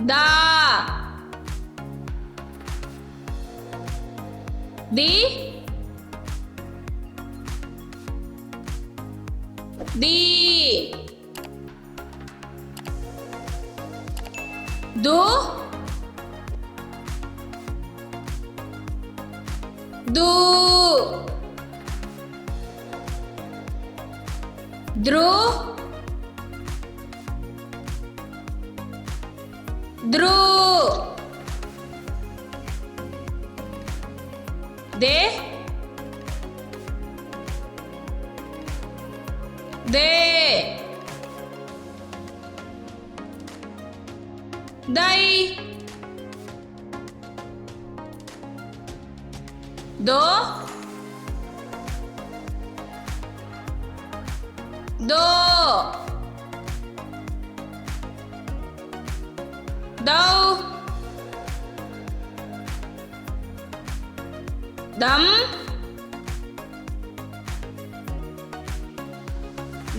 Da. Di. Di. Du. Du. Dru. Dru. De. De. Dai. Do. Do. Dau. Dam.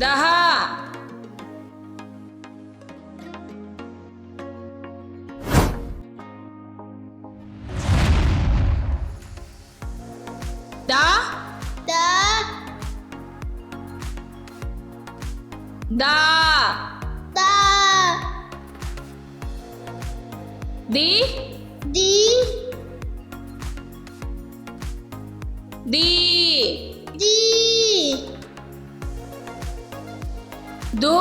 Daha. Da. Da. Da. Da. Di. Di. Di. Di. Du.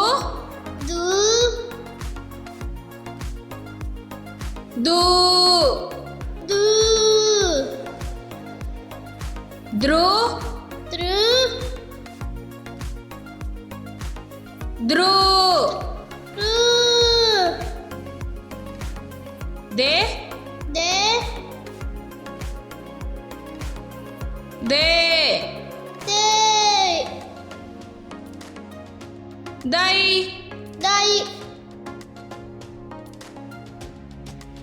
Du. Du. Du. Dru. Dru. Dru. Ru. De. De. De. De. Dai. Dai.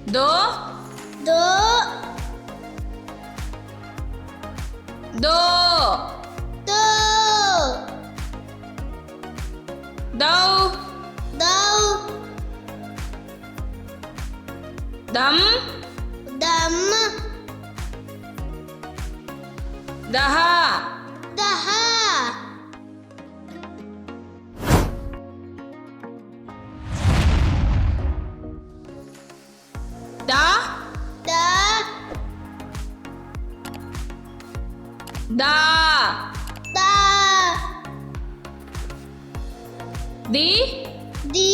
Do. Do. Do. Do. Dau. Dau. Dam. Dam. Daha. Daha. Da. Da. Da. Da. Di. Di.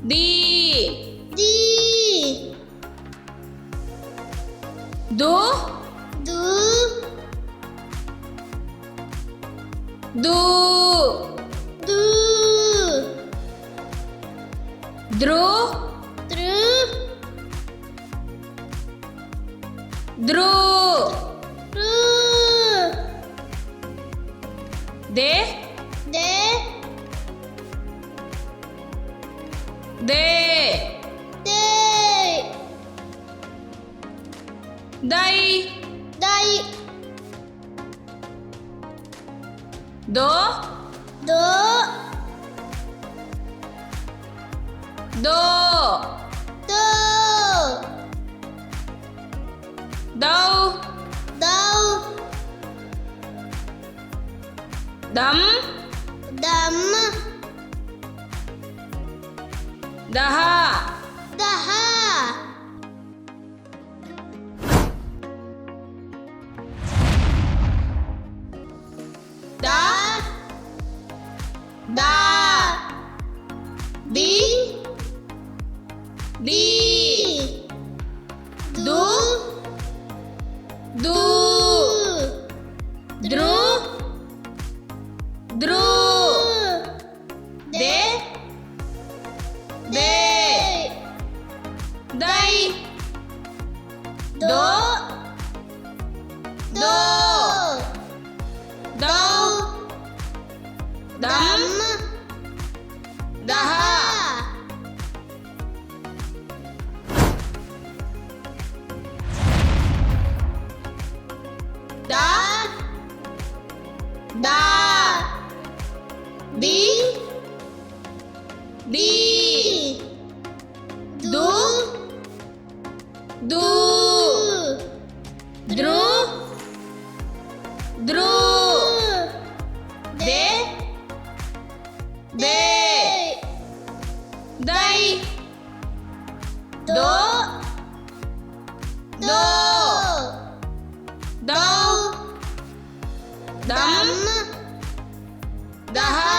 Di. Di. Du. Du. Du. Du. Dru. Dru. Dru. Ru. De. De. De. De. Dai. Dai. Do. Do. Do. Do. Dau. Dau. Dam. Dam. Daha. Daha. Da. Da. Di. Di. Du. Du. Dru. Dru. De. De. Dai. Do. Do. Dau. Dam. Daha. Da. Da. Di. Di. Du. Dru. Dru. De. De. Dai. Do. Do. Dau. Dam. Daha.